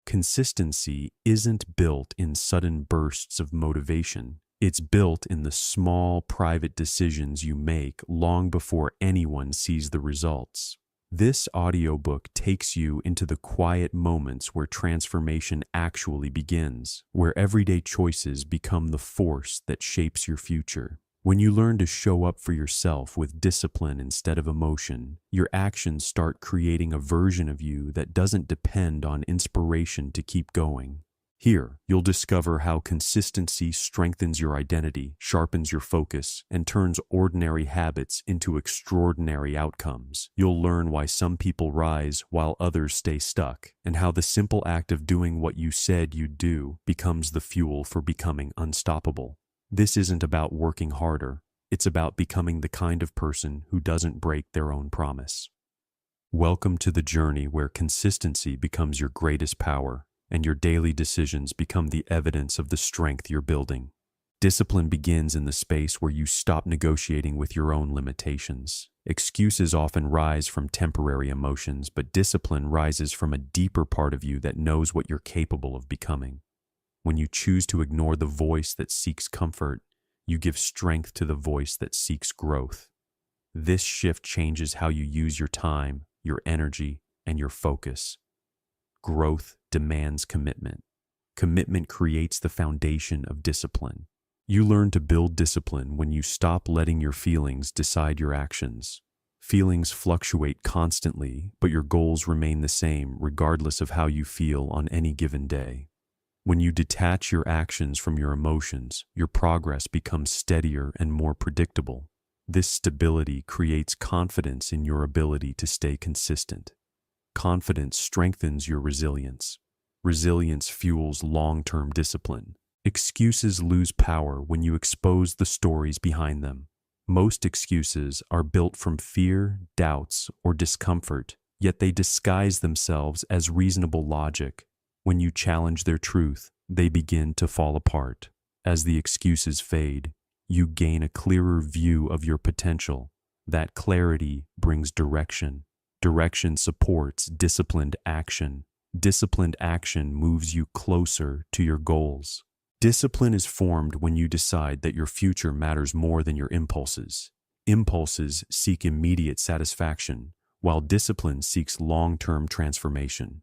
Consistency isn't built in sudden bursts of motivation. It's built in the small, private decisions you make long before anyone sees the results. This audiobook takes you into the quiet moments where transformation actually begins, where everyday choices become the force that shapes your future. When you learn to show up for yourself with discipline instead of emotion, your actions start creating a version of you that doesn't depend on inspiration to keep going. Here, you'll discover how consistency strengthens your identity, sharpens your focus, and turns ordinary habits into extraordinary outcomes. You'll learn why some people rise while others stay stuck, and how the simple act of doing what you said you'd do becomes the fuel for becoming unstoppable. This isn't about working harder. It's about becoming the kind of person who doesn't break their own promise. Welcome to the journey where consistency becomes your greatest power, and your daily decisions become the evidence of the strength you're building. Discipline begins in the space where you stop negotiating with your own limitations. Excuses often rise from temporary emotions, but discipline rises from a deeper part of you that knows what you're capable of becoming. When you choose to ignore the voice that seeks comfort, you give strength to the voice that seeks growth. This shift changes how you use your time, your energy, and your focus. Growth demands commitment. Commitment creates the foundation of discipline. You learn to build discipline when you stop letting your feelings decide your actions. Feelings fluctuate constantly, but your goals remain the same regardless of how you feel on any given day. When you detach your actions from your emotions, your progress becomes steadier and more predictable. This stability creates confidence in your ability to stay consistent. Confidence strengthens your resilience. Resilience fuels long-term discipline. Excuses lose power when you expose the stories behind them. Most excuses are built from fear, doubts, or discomfort, yet they disguise themselves as reasonable logic. When you challenge their truth, they begin to fall apart. As the excuses fade, you gain a clearer view of your potential. That clarity brings direction. Direction supports disciplined action. Disciplined action moves you closer to your goals. Discipline is formed when you decide that your future matters more than your impulses. Impulses seek immediate satisfaction, while discipline seeks long-term transformation.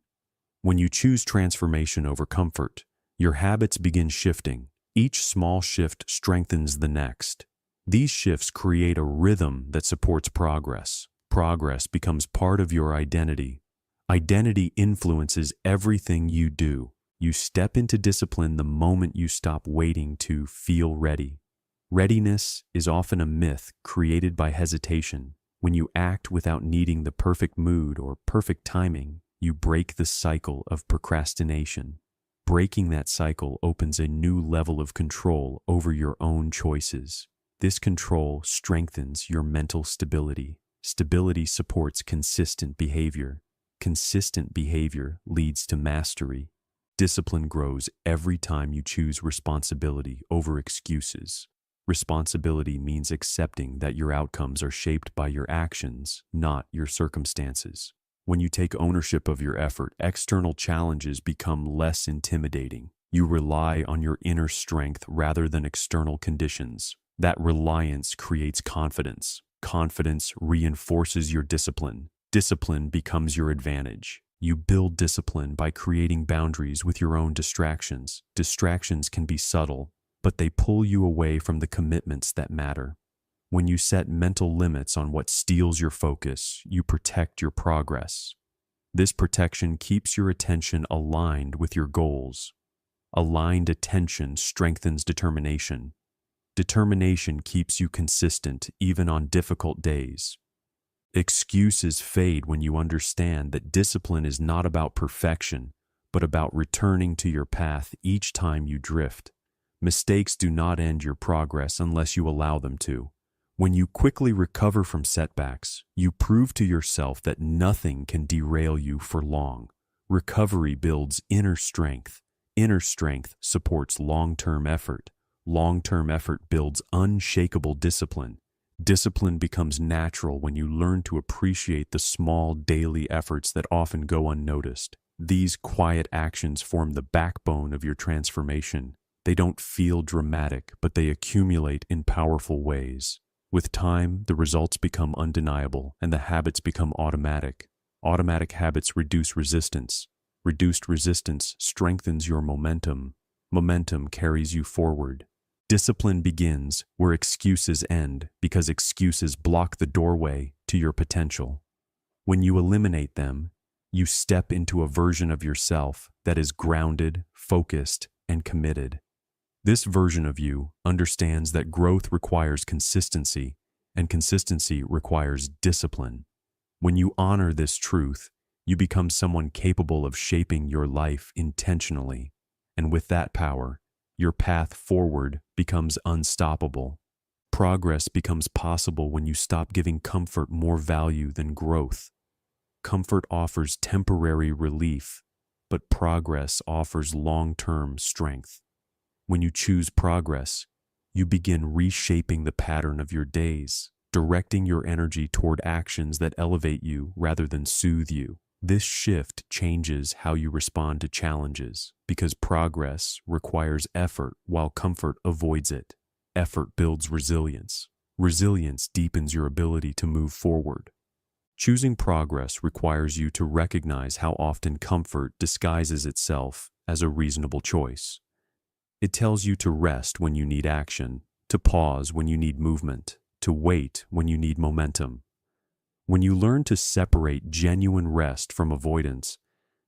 When you choose transformation over comfort, your habits begin shifting. Each small shift strengthens the next. These shifts create a rhythm that supports progress. Progress becomes part of your identity. Identity influences everything you do. You step into discipline the moment you stop waiting to feel ready. Readiness is often a myth created by hesitation. When you act without needing the perfect mood or perfect timing, you break the cycle of procrastination. Breaking that cycle opens a new level of control over your own choices. This control strengthens your mental stability. Stability supports consistent behavior. Consistent behavior leads to mastery. Discipline grows every time you choose responsibility over excuses. Responsibility means accepting that your outcomes are shaped by your actions, not your circumstances. When you take ownership of your effort, external challenges become less intimidating. You rely on your inner strength rather than external conditions. That reliance creates confidence. Confidence reinforces your discipline. Discipline becomes your advantage. You build discipline by creating boundaries with your own distractions. Distractions can be subtle, but they pull you away from the commitments that matter. When you set mental limits on what steals your focus, you protect your progress. This protection keeps your attention aligned with your goals. Aligned attention strengthens determination. Determination keeps you consistent even on difficult days. Excuses fade when you understand that discipline is not about perfection, but about returning to your path each time you drift. Mistakes do not end your progress unless you allow them to. When you quickly recover from setbacks, you prove to yourself that nothing can derail you for long. Recovery builds inner strength. Inner strength supports long-term effort. Long-term effort builds unshakable discipline. Discipline becomes natural when you learn to appreciate the small daily efforts that often go unnoticed. These quiet actions form the backbone of your transformation. They don't feel dramatic, but they accumulate in powerful ways. With time, the results become undeniable and the habits become automatic. Automatic habits reduce resistance. Reduced resistance strengthens your momentum. Momentum carries you forward. Discipline begins where excuses end because excuses block the doorway to your potential. When you eliminate them, you step into a version of yourself that is grounded, focused, and committed. This version of you understands that growth requires consistency, and consistency requires discipline. When you honor this truth, you become someone capable of shaping your life intentionally, and with that power, your path forward becomes unstoppable. Progress becomes possible when you stop giving comfort more value than growth. Comfort offers temporary relief, but progress offers long-term strength. When you choose progress, you begin reshaping the pattern of your days, directing your energy toward actions that elevate you rather than soothe you. This shift changes how you respond to challenges because progress requires effort while comfort avoids it. Effort builds resilience. Resilience deepens your ability to move forward. Choosing progress requires you to recognize how often comfort disguises itself as a reasonable choice. It tells you to rest when you need action, to pause when you need movement, to wait when you need momentum. When you learn to separate genuine rest from avoidance,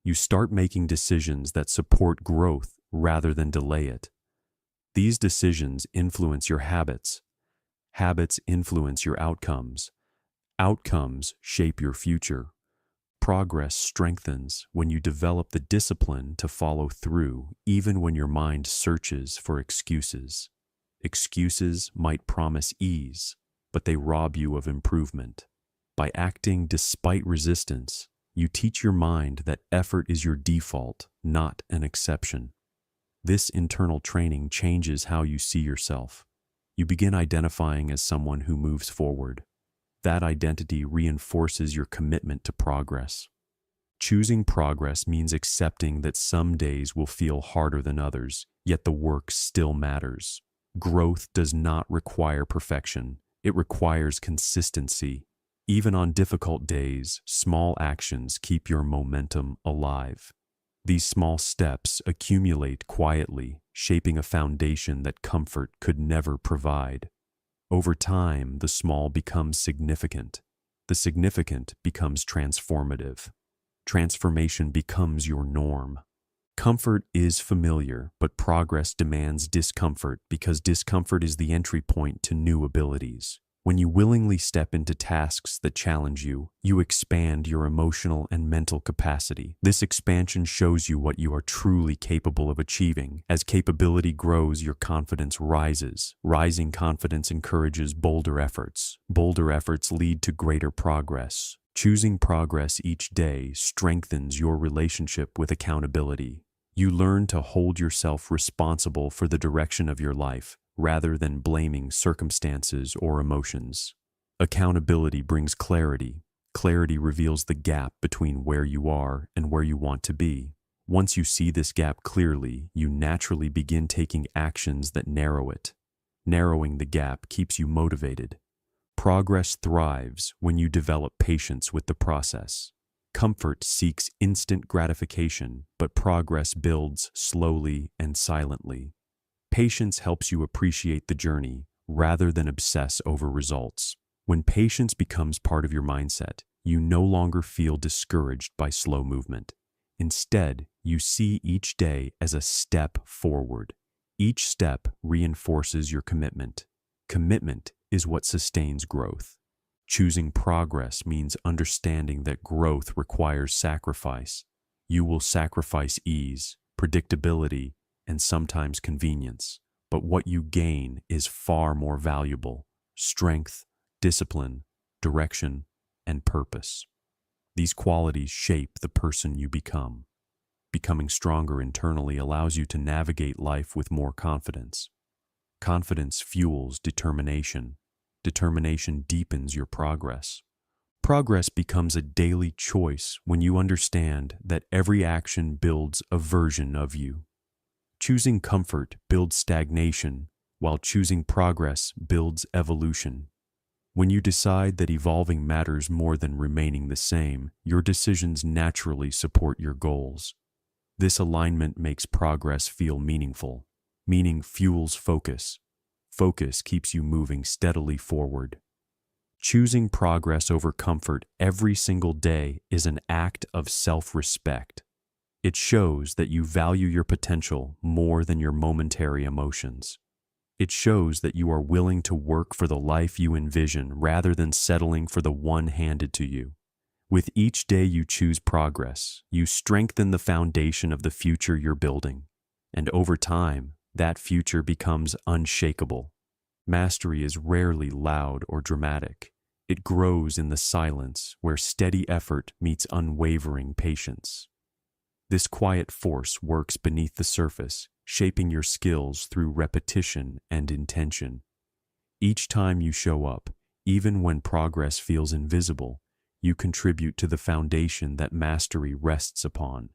you start making decisions that support growth rather than delay it. These decisions influence your habits. Habits influence your outcomes. Outcomes shape your future. Progress strengthens when you develop the discipline to follow through, even when your mind searches for excuses. Excuses might promise ease, but they rob you of improvement. By acting despite resistance, you teach your mind that effort is your default, not an exception. This internal training changes how you see yourself. You begin identifying as someone who moves forward. That identity reinforces your commitment to progress. Choosing progress means accepting that some days will feel harder than others, yet the work still matters. Growth does not require perfection. It requires consistency. Even on difficult days, small actions keep your momentum alive. These small steps accumulate quietly, shaping a foundation that comfort could never provide. Over time, the small becomes significant. The significant becomes transformative. Transformation becomes your norm. Comfort is familiar, but progress demands discomfort because discomfort is the entry point to new abilities. When you willingly step into tasks that challenge you, you expand your emotional and mental capacity. This expansion shows you what you are truly capable of achieving. As capability grows, your confidence rises. Rising confidence encourages bolder efforts. Bolder efforts lead to greater progress. Choosing progress each day strengthens your relationship with accountability. You learn to hold yourself responsible for the direction of your life, rather than blaming circumstances or emotions. Accountability brings clarity. Clarity reveals the gap between where you are and where you want to be. Once you see this gap clearly, you naturally begin taking actions that narrow it. Narrowing the gap keeps you motivated. Progress thrives when you develop patience with the process. Comfort seeks instant gratification, but progress builds slowly and silently. Patience helps you appreciate the journey rather than obsess over results. When patience becomes part of your mindset, you no longer feel discouraged by slow movement. Instead, you see each day as a step forward. Each step reinforces your commitment. Commitment is what sustains growth. Choosing progress means understanding that growth requires sacrifice. You will sacrifice ease, predictability, and sometimes convenience. But what you gain is far more valuable: strength, discipline, direction, and purpose. These qualities shape the person you become. Becoming stronger internally allows you to navigate life with more confidence. Confidence fuels determination. Determination deepens your progress. Progress becomes a daily choice when you understand that every action builds a version of you. Choosing comfort builds stagnation, while choosing progress builds evolution. When you decide that evolving matters more than remaining the same, your decisions naturally support your goals. This alignment makes progress feel meaningful. Meaning fuels focus. Focus keeps you moving steadily forward. Choosing progress over comfort every single day is an act of self-respect. It shows that you value your potential more than your momentary emotions. It shows that you are willing to work for the life you envision rather than settling for the one handed to you. With each day you choose progress, you strengthen the foundation of the future you're building. And over time, that future becomes unshakable. Mastery is rarely loud or dramatic. It grows in the silence where steady effort meets unwavering patience. This quiet force works beneath the surface, shaping your skills through repetition and intention. Each time you show up, even when progress feels invisible, you contribute to the foundation that mastery rests upon.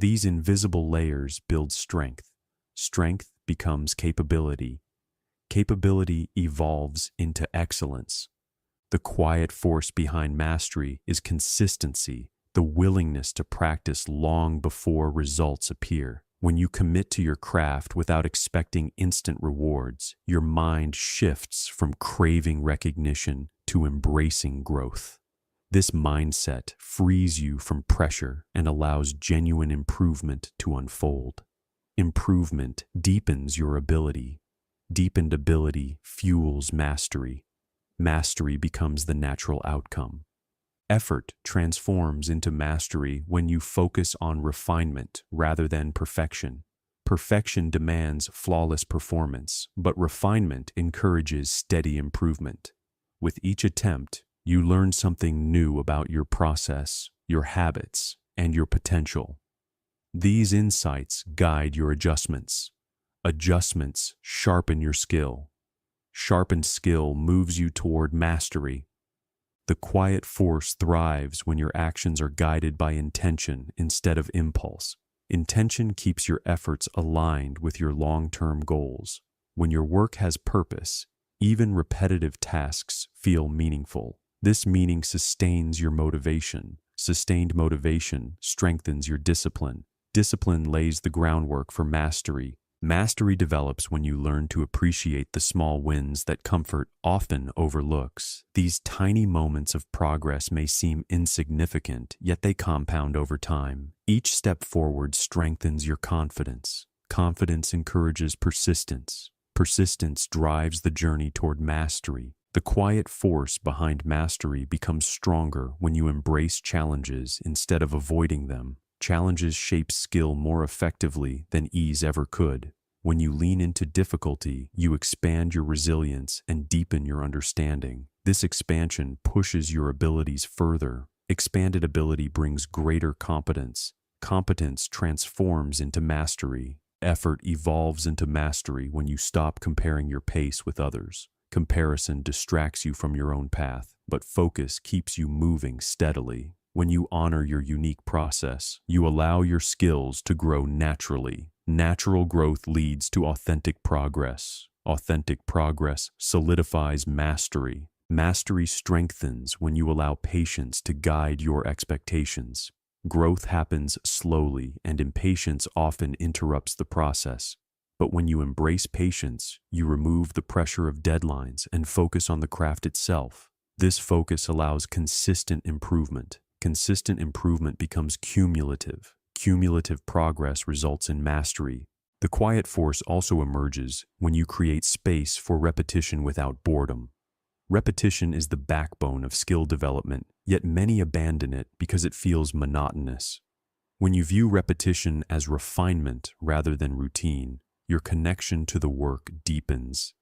These invisible layers build strength. Strength becomes capability. Capability evolves into excellence. The quiet force behind mastery is consistency, the willingness to practice long before results appear. When you commit to your craft without expecting instant rewards, your mind shifts from craving recognition to embracing growth. This mindset frees you from pressure and allows genuine improvement to unfold. Improvement deepens your ability. Deepened ability fuels mastery. Mastery becomes the natural outcome. Effort transforms into mastery when you focus on refinement rather than perfection. Perfection demands flawless performance, but refinement encourages steady improvement. With each attempt, you learn something new about your process, your habits, and your potential. These insights guide your adjustments. Adjustments sharpen your skill. Sharpened skill moves you toward mastery. The quiet force thrives when your actions are guided by intention instead of impulse. Intention keeps your efforts aligned with your long-term goals. When your work has purpose, even repetitive tasks feel meaningful. This meaning sustains your motivation. Sustained motivation strengthens your discipline. Discipline lays the groundwork for mastery. Mastery develops when you learn to appreciate the small wins that comfort often overlooks. These tiny moments of progress may seem insignificant, yet they compound over time. Each step forward strengthens your confidence. Confidence encourages persistence. Persistence drives the journey toward mastery. The quiet force behind mastery becomes stronger when you embrace challenges instead of avoiding them. Challenges shape skill more effectively than ease ever could. When you lean into difficulty, you expand your resilience and deepen your understanding. This expansion pushes your abilities further. Expanded ability brings greater competence. Competence transforms into mastery. Effort evolves into mastery when you stop comparing your pace with others. Comparison distracts you from your own path, but focus keeps you moving steadily. When you honor your unique process, you allow your skills to grow naturally. Natural growth leads to authentic progress. Authentic progress solidifies mastery. Mastery strengthens when you allow patience to guide your expectations. Growth happens slowly, and impatience often interrupts the process. But when you embrace patience, you remove the pressure of deadlines and focus on the craft itself. This focus allows consistent improvement. Consistent improvement becomes cumulative. Cumulative progress results in mastery. The quiet force also emerges when you create space for repetition without boredom. Repetition is the backbone of skill development, yet many abandon it because it feels monotonous. When you view repetition as refinement rather than routine, your connection to the work deepens.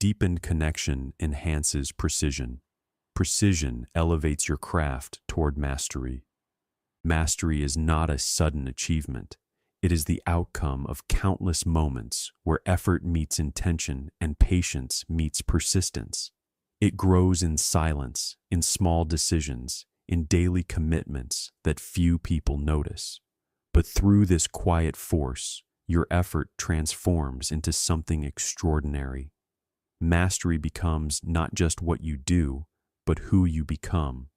Deepened connection enhances precision. Precision elevates your craft toward mastery. Mastery is not a sudden achievement. It is the outcome of countless moments where effort meets intention and patience meets persistence. It grows in silence, in small decisions, in daily commitments that few people notice. But through this quiet force, your effort transforms into something extraordinary. Mastery becomes not just what you do, but who you become.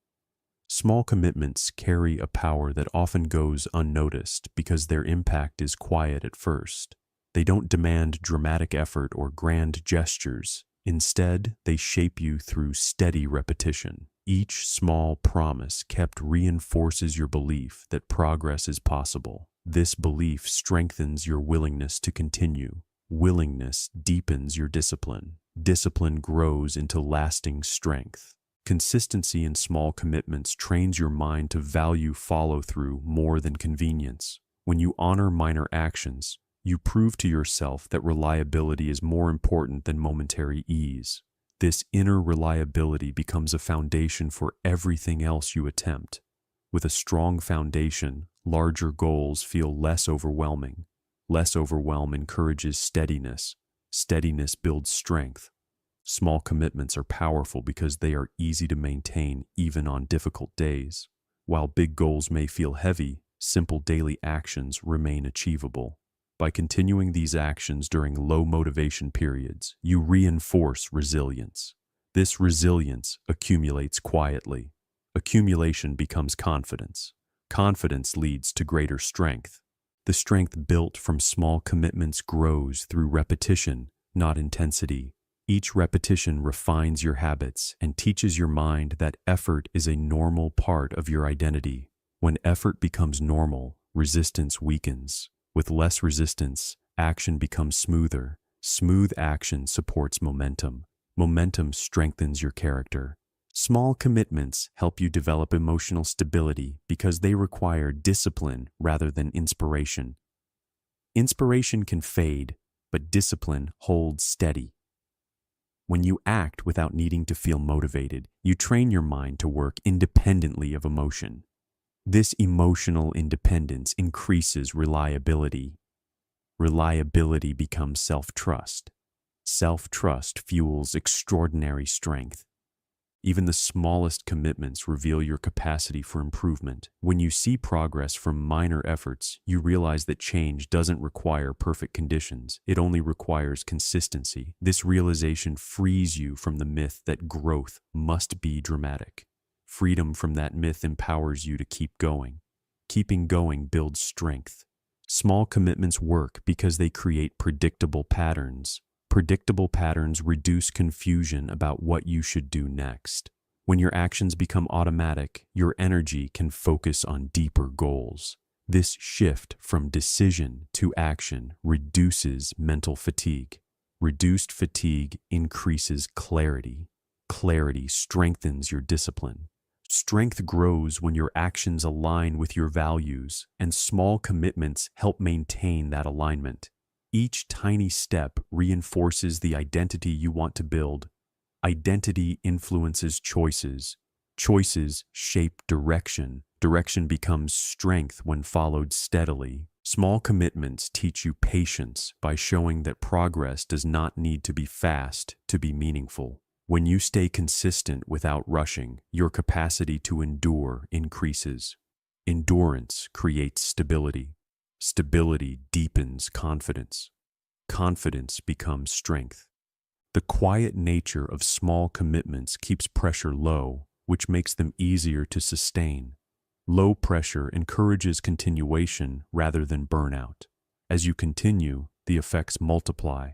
Small commitments carry a power that often goes unnoticed because their impact is quiet at first. They don't demand dramatic effort or grand gestures. Instead, they shape you through steady repetition. Each small promise kept reinforces your belief that progress is possible. This belief strengthens your willingness to continue. Willingness deepens your discipline. Discipline grows into lasting strength. Consistency in small commitments trains your mind to value follow-through more than convenience. When you honor minor actions, you prove to yourself that reliability is more important than momentary ease. This inner reliability becomes a foundation for everything else you attempt. With a strong foundation, larger goals feel less overwhelming. Less overwhelm encourages steadiness. Steadiness builds strength. Small commitments are powerful because they are easy to maintain even on difficult days. While big goals may feel heavy, simple daily actions remain achievable. By continuing these actions during low motivation periods, you reinforce resilience. This resilience accumulates quietly. Accumulation becomes confidence. Confidence leads to greater strength. The strength built from small commitments grows through repetition, not intensity. Each repetition refines your habits and teaches your mind that effort is a normal part of your identity. When effort becomes normal, resistance weakens. With less resistance, action becomes smoother. Smooth action supports momentum. Momentum strengthens your character. Small commitments help you develop emotional stability because they require discipline rather than inspiration. Inspiration can fade, but discipline holds steady. When you act without needing to feel motivated, you train your mind to work independently of emotion. This emotional independence increases reliability. Reliability becomes self-trust. Self-trust fuels extraordinary strength. Even the smallest commitments reveal your capacity for improvement. When you see progress from minor efforts, you realize that change doesn't require perfect conditions. It only requires consistency. This realization frees you from the myth that growth must be dramatic. Freedom from that myth empowers you to keep going. Keeping going builds strength. Small commitments work because they create predictable patterns. Predictable patterns reduce confusion about what you should do next. When your actions become automatic, your energy can focus on deeper goals. This shift from decision to action reduces mental fatigue. Reduced fatigue increases clarity. Clarity strengthens your discipline. Strength grows when your actions align with your values, and small commitments help maintain that alignment. Each tiny step reinforces the identity you want to build. Identity influences choices. Choices shape direction. Direction becomes strength when followed steadily. Small commitments teach you patience by showing that progress does not need to be fast to be meaningful. When you stay consistent without rushing, your capacity to endure increases. Endurance creates stability. Stability deepens confidence. Confidence becomes strength. The quiet nature of small commitments keeps pressure low, which makes them easier to sustain. Low pressure encourages continuation rather than burnout. As you continue, the effects multiply.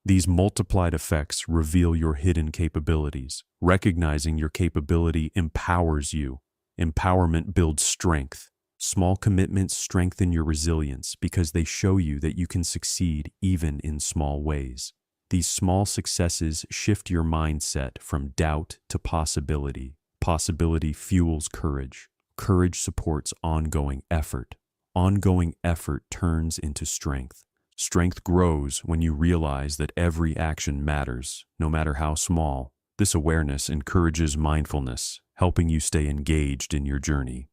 These multiplied effects reveal your hidden capabilities. Recognizing your capability empowers you. Empowerment builds strength. Small commitments strengthen your resilience because they show you that you can succeed even in small ways. These small successes shift your mindset from doubt to possibility. Possibility fuels courage. Courage supports ongoing effort. Ongoing effort turns into strength. Strength grows when you realize that every action matters, no matter how small. This awareness encourages mindfulness, helping you stay engaged in your journey.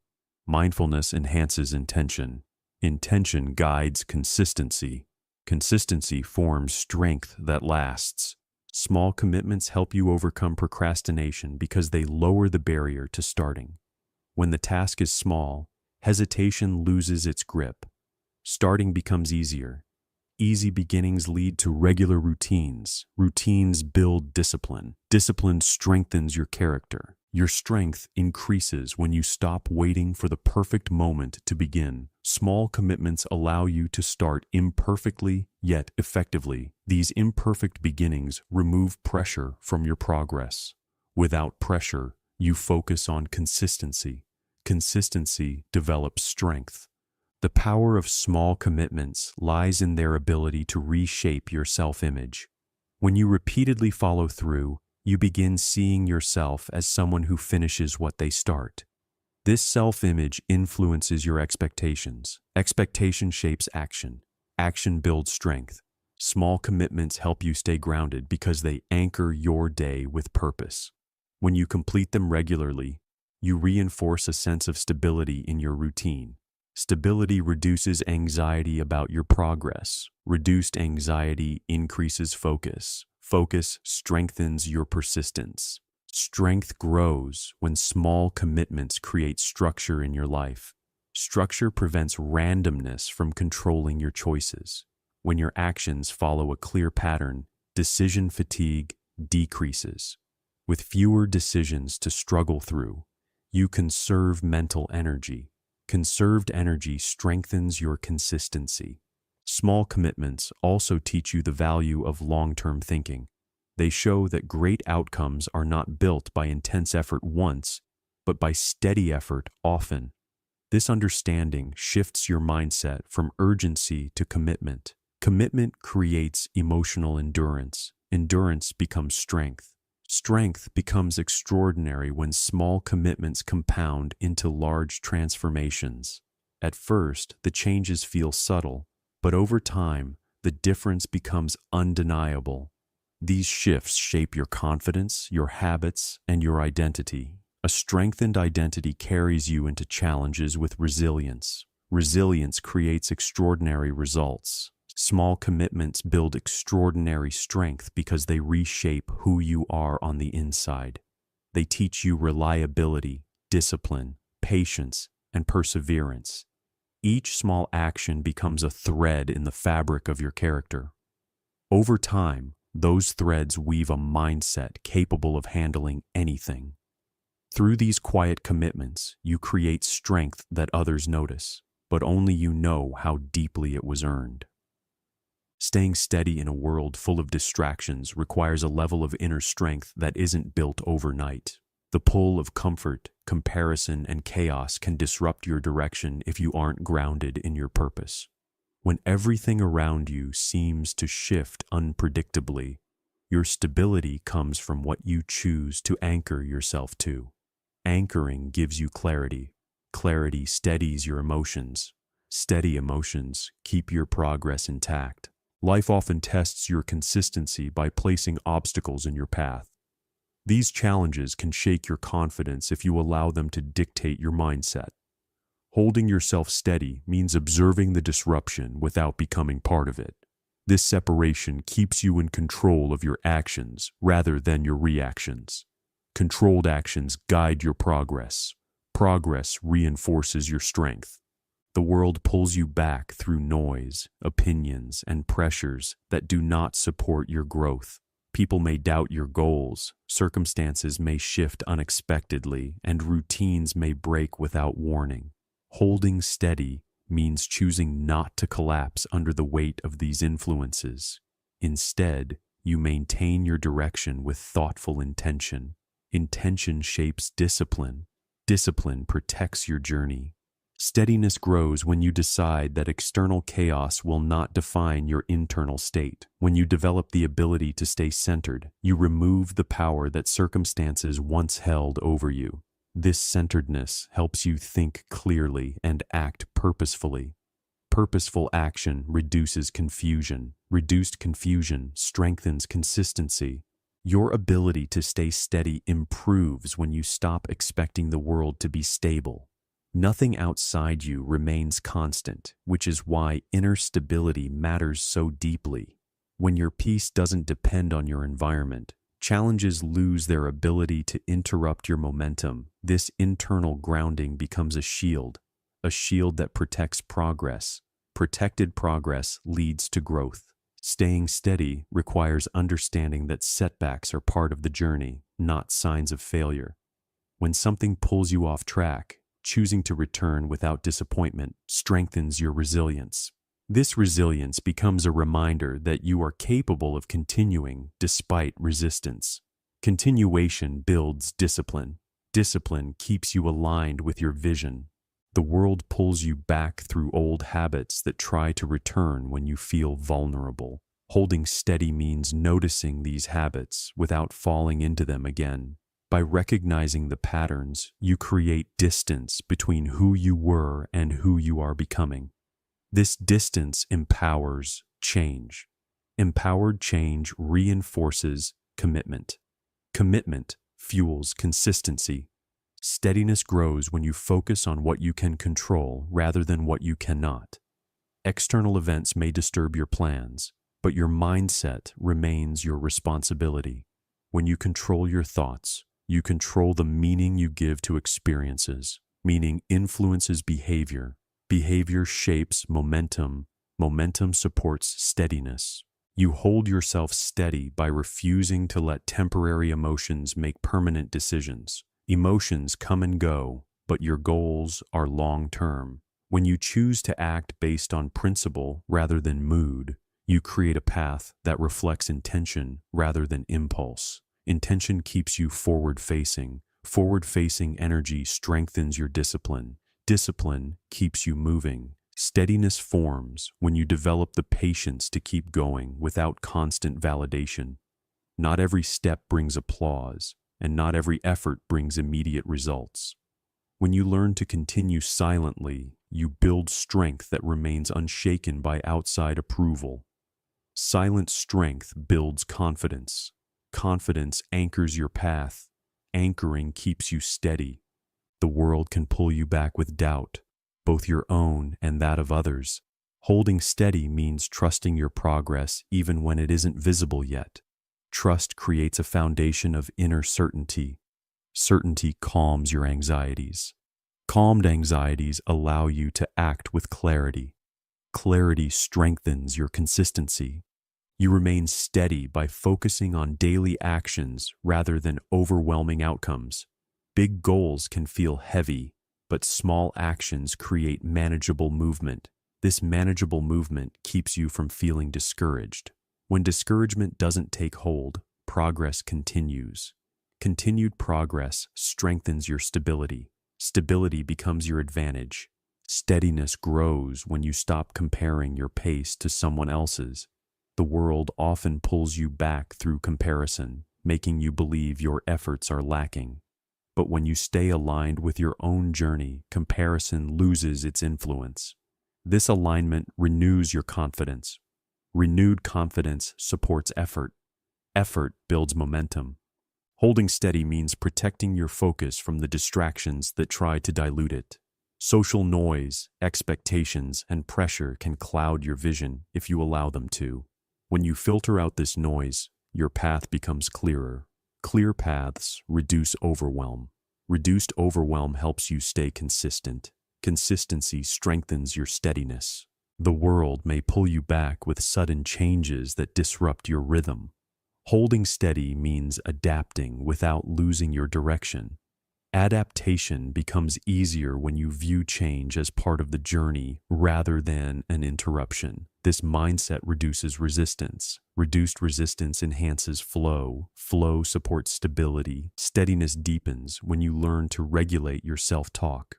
Mindfulness enhances intention. Intention guides consistency. Consistency forms strength that lasts. Small commitments help you overcome procrastination because they lower the barrier to starting. When the task is small, hesitation loses its grip. Starting becomes easier. Easy beginnings lead to regular routines. Routines build discipline. Discipline strengthens your character. Your strength increases when you stop waiting for the perfect moment to begin. Small commitments allow you to start imperfectly yet effectively. These imperfect beginnings remove pressure from your progress. Without pressure, you focus on consistency. Consistency develops strength. The power of small commitments lies in their ability to reshape your self-image. When you repeatedly follow through, you begin seeing yourself as someone who finishes what they start. This self-image influences your expectations. Expectation shapes action. Action builds strength. Small commitments help you stay grounded because they anchor your day with purpose. When you complete them regularly, you reinforce a sense of stability in your routine. Stability reduces anxiety about your progress. Reduced anxiety increases focus. Focus strengthens your persistence. Strength grows when small commitments create structure in your life. Structure prevents randomness from controlling your choices. When your actions follow a clear pattern, decision fatigue decreases. With fewer decisions to struggle through, you conserve mental energy. Conserved energy strengthens your consistency. Small commitments also teach you the value of long-term thinking. They show that great outcomes are not built by intense effort once, but by steady effort often. This understanding shifts your mindset from urgency to commitment. Commitment creates emotional endurance. Endurance becomes strength. Strength becomes extraordinary when small commitments compound into large transformations. At first, the changes feel subtle, but over time, the difference becomes undeniable. These shifts shape your confidence, your habits, and your identity. A strengthened identity carries you into challenges with resilience. Resilience creates extraordinary results. Small commitments build extraordinary strength because they reshape who you are on the inside. They teach you reliability, discipline, patience, and perseverance. Each small action becomes a thread in the fabric of your character. Over time, those threads weave a mindset capable of handling anything. Through these quiet commitments, you create strength that others notice, but only you know how deeply it was earned. Staying steady in a world full of distractions requires a level of inner strength that isn't built overnight. The pull of comfort, comparison, and chaos can disrupt your direction if you aren't grounded in your purpose. When everything around you seems to shift unpredictably, your stability comes from what you choose to anchor yourself to. Anchoring gives you clarity. Clarity steadies your emotions. Steady emotions keep your progress intact. Life often tests your consistency by placing obstacles in your path. These challenges can shake your confidence if you allow them to dictate your mindset. Holding yourself steady means observing the disruption without becoming part of it. This separation keeps you in control of your actions rather than your reactions. Controlled actions guide your progress. Progress reinforces your strength. The world pulls you back through noise, opinions, and pressures that do not support your growth. People may doubt your goals, circumstances may shift unexpectedly, and routines may break without warning. Holding steady means choosing not to collapse under the weight of these influences. Instead, you maintain your direction with thoughtful intention. Intention shapes discipline. Discipline protects your journey. Steadiness grows when you decide that external chaos will not define your internal state. When you develop the ability to stay centered, you remove the power that circumstances once held over you. This centeredness helps you think clearly and act purposefully. Purposeful action reduces confusion. Reduced confusion strengthens consistency. Your ability to stay steady improves when you stop expecting the world to be stable. Nothing outside you remains constant, which is why inner stability matters so deeply. When your peace doesn't depend on your environment, challenges lose their ability to interrupt your momentum. This internal grounding becomes a shield that protects progress. Protected progress leads to growth. Staying steady requires understanding that setbacks are part of the journey, not signs of failure. When something pulls you off track, choosing to return without disappointment strengthens your resilience. This resilience becomes a reminder that you are capable of continuing despite resistance. Continuation builds discipline. Discipline keeps you aligned with your vision. The world pulls you back through old habits that try to return when you feel vulnerable. Holding steady means noticing these habits without falling into them again. By recognizing the patterns, you create distance between who you were and who you are becoming. This distance empowers change. Empowered change reinforces commitment. Commitment fuels consistency. Steadiness grows when you focus on what you can control rather than what you cannot. External events may disturb your plans, but your mindset remains your responsibility. When you control your thoughts, you control the meaning you give to experiences. Meaning influences behavior. Behavior shapes momentum. Momentum supports steadiness. You hold yourself steady by refusing to let temporary emotions make permanent decisions. Emotions come and go, but your goals are long-term. When you choose to act based on principle rather than mood, you create a path that reflects intention rather than impulse. Intention keeps you forward-facing. Forward-facing energy strengthens your discipline. Discipline keeps you moving. Steadiness forms when you develop the patience to keep going without constant validation. Not every step brings applause, and not every effort brings immediate results. When you learn to continue silently, you build strength that remains unshaken by outside approval. Silent strength builds confidence. Confidence anchors your path. Anchoring keeps you steady. The world can pull you back with doubt, both your own and that of others. Holding steady means trusting your progress even when it isn't visible yet. Trust creates a foundation of inner certainty. Certainty calms your anxieties. Calmed anxieties allow you to act with clarity. Clarity strengthens your consistency. You remain steady by focusing on daily actions rather than overwhelming outcomes. Big goals can feel heavy, but small actions create manageable movement. This manageable movement keeps you from feeling discouraged. When discouragement doesn't take hold, progress continues. Continued progress strengthens your stability. Stability becomes your advantage. Steadiness grows when you stop comparing your pace to someone else's. The world often pulls you back through comparison, making you believe your efforts are lacking. But when you stay aligned with your own journey, comparison loses its influence. This alignment renews your confidence. Renewed confidence supports effort. Effort builds momentum. Holding steady means protecting your focus from the distractions that try to dilute it. Social noise, expectations, and pressure can cloud your vision if you allow them to. When you filter out this noise, your path becomes clearer. Clear paths reduce overwhelm. Reduced overwhelm helps you stay consistent. Consistency strengthens your steadiness. The world may pull you back with sudden changes that disrupt your rhythm. Holding steady means adapting without losing your direction. Adaptation becomes easier when you view change as part of the journey rather than an interruption. This mindset reduces resistance. Reduced resistance enhances flow. Flow supports stability. Steadiness deepens when you learn to regulate your self-talk.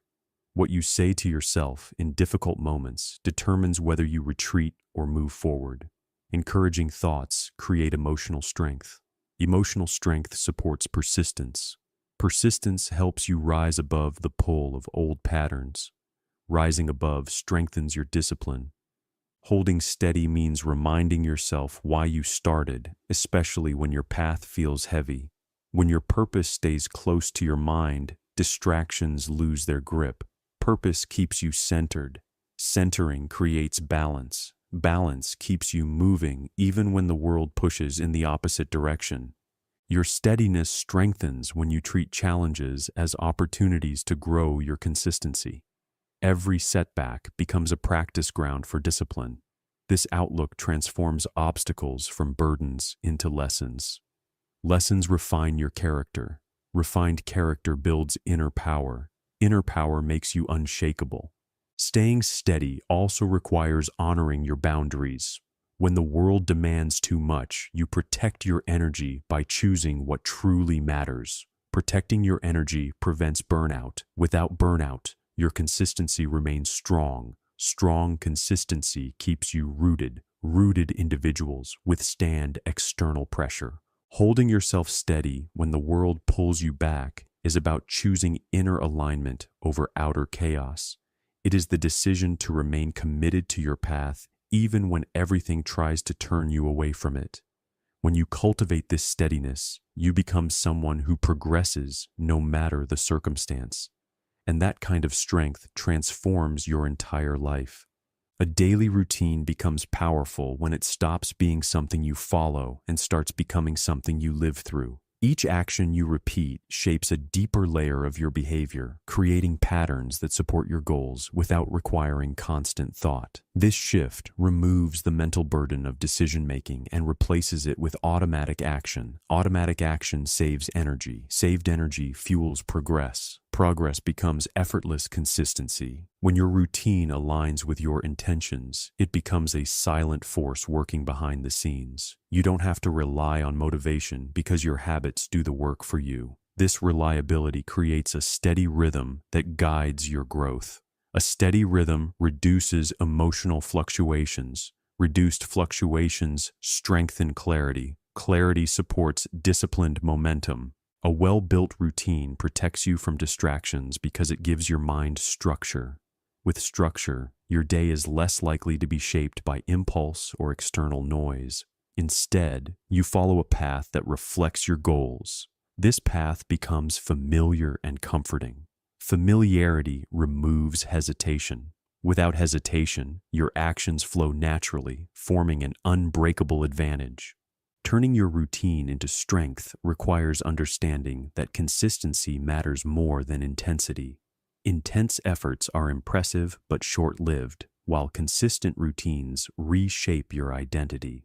What you say to yourself in difficult moments determines whether you retreat or move forward. Encouraging thoughts create emotional strength. Emotional strength supports persistence. Persistence helps you rise above the pull of old patterns. Rising above strengthens your discipline. Holding steady means reminding yourself why you started, especially when your path feels heavy. When your purpose stays close to your mind, distractions lose their grip. Purpose keeps you centered. Centering creates balance. Balance keeps you moving even when the world pushes in the opposite direction. Your steadiness strengthens when you treat challenges as opportunities to grow your consistency. Every setback becomes a practice ground for discipline. This outlook transforms obstacles from burdens into lessons. Lessons refine your character. Refined character builds inner power. Inner power makes you unshakable. Staying steady also requires honoring your boundaries. When the world demands too much, you protect your energy by choosing what truly matters. Protecting your energy prevents burnout. Without burnout, your consistency remains strong. Strong consistency keeps you rooted. Rooted individuals withstand external pressure. Holding yourself steady when the world pulls you back is about choosing inner alignment over outer chaos. It is the decision to remain committed to your path even when everything tries to turn you away from it. When you cultivate this steadiness, you become someone who progresses no matter the circumstance. And that kind of strength transforms your entire life. A daily routine becomes powerful when it stops being something you follow and starts becoming something you live through. Each action you repeat shapes a deeper layer of your behavior, creating patterns that support your goals without requiring constant thought. This shift removes the mental burden of decision-making and replaces it with automatic action. Automatic action saves energy. Saved energy fuels progress. Progress becomes effortless consistency. When your routine aligns with your intentions, it becomes a silent force working behind the scenes. You don't have to rely on motivation because your habits do the work for you. This reliability creates a steady rhythm that guides your growth. A steady rhythm reduces emotional fluctuations. Reduced fluctuations strengthen clarity. Clarity supports disciplined momentum. A well-built routine protects you from distractions because it gives your mind structure. With structure, your day is less likely to be shaped by impulse or external noise. Instead, you follow a path that reflects your goals. This path becomes familiar and comforting. Familiarity removes hesitation. Without hesitation, your actions flow naturally, forming an unbreakable advantage. Turning your routine into strength requires understanding that consistency matters more than intensity. Intense efforts are impressive but short-lived, while consistent routines reshape your identity.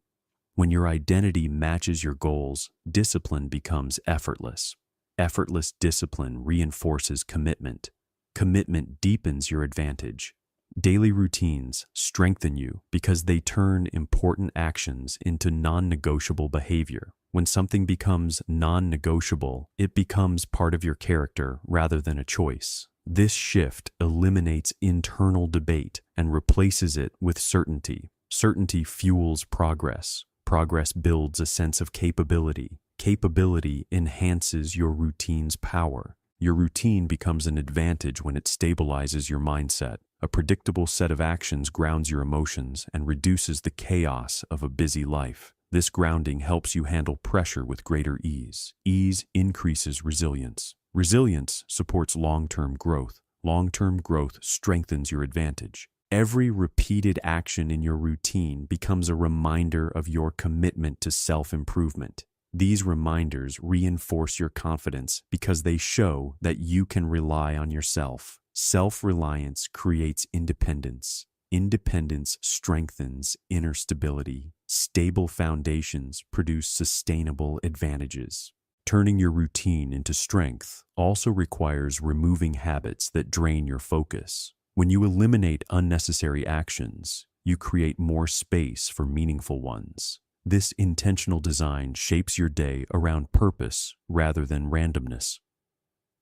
When your identity matches your goals, discipline becomes effortless. Effortless discipline reinforces commitment. Commitment deepens your advantage. Daily routines strengthen you because they turn important actions into non-negotiable behavior. When something becomes non-negotiable, it becomes part of your character rather than a choice. This shift eliminates internal debate and replaces it with certainty. Certainty fuels progress. Progress builds a sense of capability. Capability enhances your routine's power. Your routine becomes an advantage when it stabilizes your mindset. A predictable set of actions grounds your emotions and reduces the chaos of a busy life. This grounding helps you handle pressure with greater ease. Ease increases resilience. Resilience supports long-term growth. Long-term growth strengthens your advantage. Every repeated action in your routine becomes a reminder of your commitment to self-improvement. These reminders reinforce your confidence because they show that you can rely on yourself. Self-reliance creates independence. Independence strengthens inner stability. Stable foundations produce sustainable advantages. Turning your routine into strength also requires removing habits that drain your focus. When you eliminate unnecessary actions, you create more space for meaningful ones. This intentional design shapes your day around purpose rather than randomness.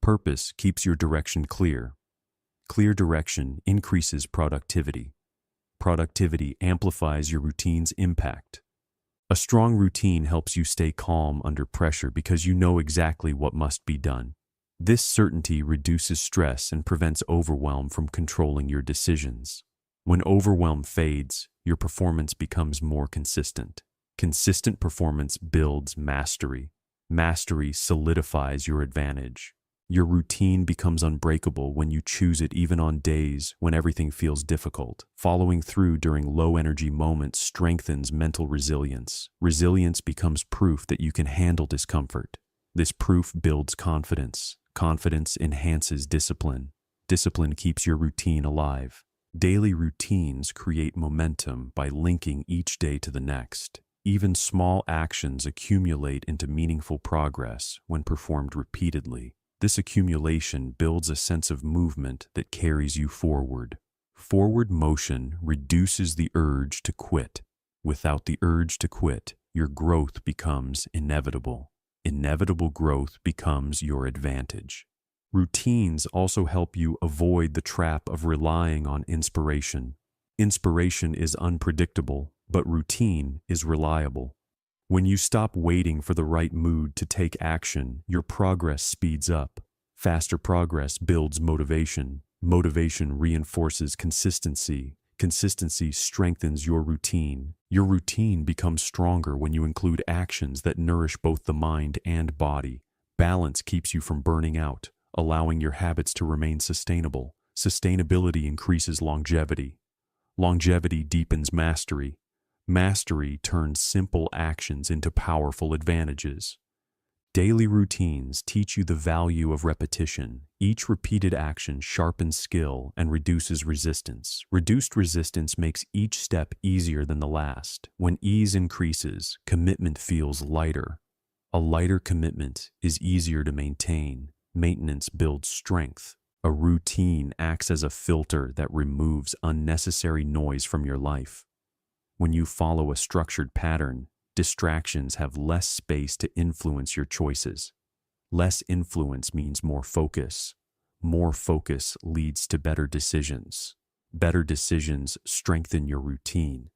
Purpose keeps your direction clear. Clear direction increases productivity. Productivity amplifies your routine's impact. A strong routine helps you stay calm under pressure because you know exactly what must be done. This certainty reduces stress and prevents overwhelm from controlling your decisions. When overwhelm fades, your performance becomes more consistent. Consistent performance builds mastery. Mastery solidifies your advantage. Your routine becomes unbreakable when you choose it even on days when everything feels difficult. Following through during low-energy moments strengthens mental resilience. Resilience becomes proof that you can handle discomfort. This proof builds confidence. Confidence enhances discipline. Discipline keeps your routine alive. Daily routines create momentum by linking each day to the next. Even small actions accumulate into meaningful progress when performed repeatedly. This accumulation builds a sense of movement that carries you forward. Forward motion reduces the urge to quit. Without the urge to quit, your growth becomes inevitable. Inevitable growth becomes your advantage. Routines also help you avoid the trap of relying on inspiration. Inspiration is unpredictable, but routine is reliable. When you stop waiting for the right mood to take action, your progress speeds up. Faster progress builds motivation. Motivation reinforces consistency. Consistency strengthens your routine. Your routine becomes stronger when you include actions that nourish both the mind and body. Balance keeps you from burning out, allowing your habits to remain sustainable. Sustainability increases longevity. Longevity deepens mastery. Mastery turns simple actions into powerful advantages. Daily routines teach you the value of repetition. Each repeated action sharpens skill and reduces resistance. Reduced resistance makes each step easier than the last. When ease increases, commitment feels lighter. A lighter commitment is easier to maintain. Maintenance builds strength. A routine acts as a filter that removes unnecessary noise from your life. When you follow a structured pattern, distractions have less space to influence your choices. Less influence means more focus. More focus leads to better decisions. Better decisions strengthen your routine.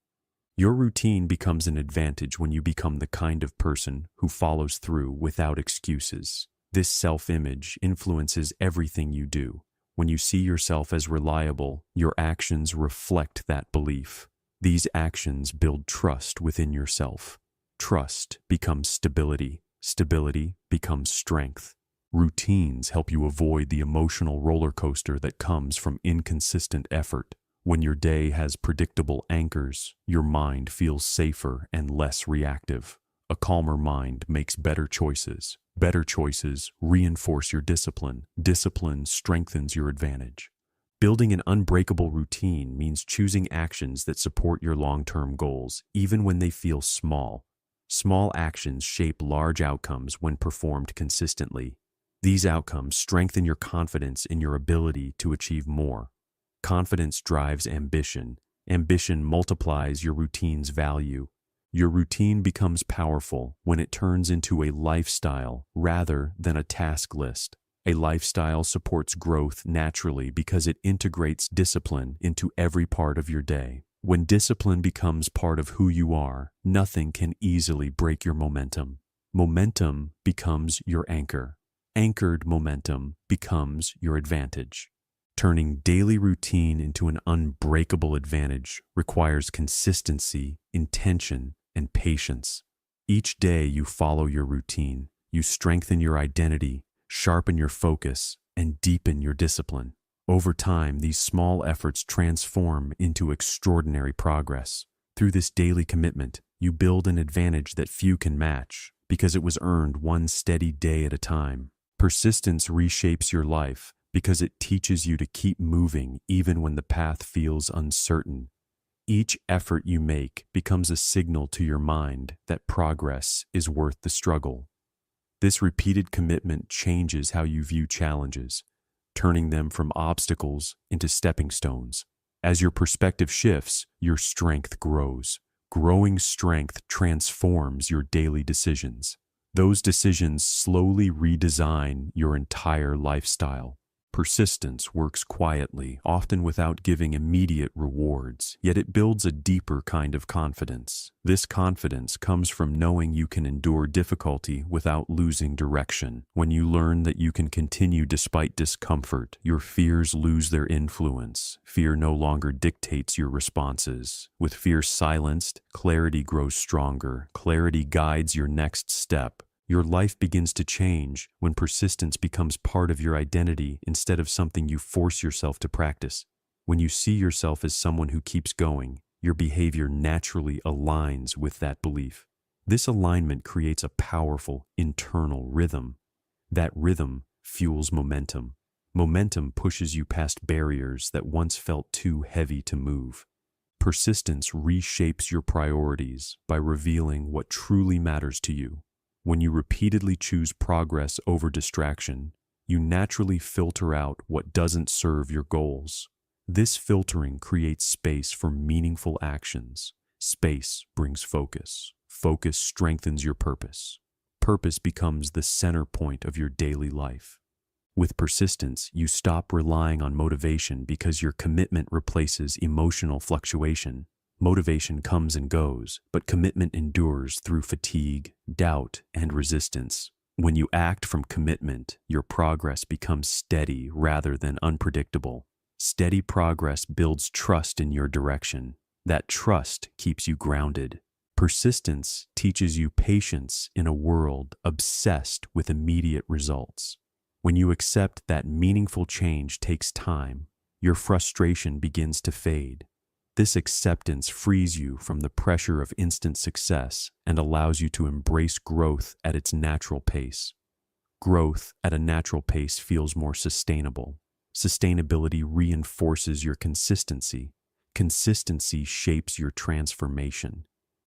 Your routine becomes an advantage when you become the kind of person who follows through without excuses. This self-image influences everything you do. When you see yourself as reliable, your actions reflect that belief. These actions build trust within yourself. Trust becomes stability. Stability becomes strength. Routines help you avoid the emotional roller coaster that comes from inconsistent effort. When your day has predictable anchors, your mind feels safer and less reactive. A calmer mind makes better choices. Better choices reinforce your discipline. Discipline strengthens your advantage. Building an unbreakable routine means choosing actions that support your long-term goals, even when they feel small. Small actions shape large outcomes when performed consistently. These outcomes strengthen your confidence in your ability to achieve more. Confidence drives ambition. Ambition multiplies your routine's value. Your routine becomes powerful when it turns into a lifestyle rather than a task list. A lifestyle supports growth naturally because it integrates discipline into every part of your day. When discipline becomes part of who you are, nothing can easily break your momentum. Momentum becomes your anchor. Anchored momentum becomes your advantage. Turning daily routine into an unbreakable advantage requires consistency, intention, and patience. Each day you follow your routine, you strengthen your identity, sharpen your focus, and deepen your discipline. Over time, these small efforts transform into extraordinary progress. Through this daily commitment, you build an advantage that few can match because it was earned one steady day at a time. Persistence reshapes your life because it teaches you to keep moving even when the path feels uncertain. Each effort you make becomes a signal to your mind that progress is worth the struggle. This repeated commitment changes how you view challenges, turning them from obstacles into stepping stones. As your perspective shifts, your strength grows. Growing strength transforms your daily decisions. Those decisions slowly redesign your entire lifestyle. Persistence works quietly, often without giving immediate rewards, yet it builds a deeper kind of confidence. This confidence comes from knowing you can endure difficulty without losing direction. When you learn that you can continue despite discomfort, your fears lose their influence. Fear no longer dictates your responses. With fear silenced, clarity grows stronger. Clarity guides your next step. Your life begins to change when persistence becomes part of your identity instead of something you force yourself to practice. When you see yourself as someone who keeps going, your behavior naturally aligns with that belief. This alignment creates a powerful internal rhythm. That rhythm fuels momentum. Momentum pushes you past barriers that once felt too heavy to move. Persistence reshapes your priorities by revealing what truly matters to you. When you repeatedly choose progress over distraction, you naturally filter out what doesn't serve your goals. This filtering creates space for meaningful actions. Space brings focus. Focus strengthens your purpose. Purpose becomes the center point of your daily life. With persistence, you stop relying on motivation because your commitment replaces emotional fluctuation. Motivation comes and goes, but commitment endures through fatigue, doubt, and resistance. When you act from commitment, your progress becomes steady rather than unpredictable. Steady progress builds trust in your direction. That trust keeps you grounded. Persistence teaches you patience in a world obsessed with immediate results. When you accept that meaningful change takes time, your frustration begins to fade. This acceptance frees you from the pressure of instant success and allows you to embrace growth at its natural pace. Growth at a natural pace feels more sustainable. Sustainability reinforces your consistency. Consistency shapes your transformation.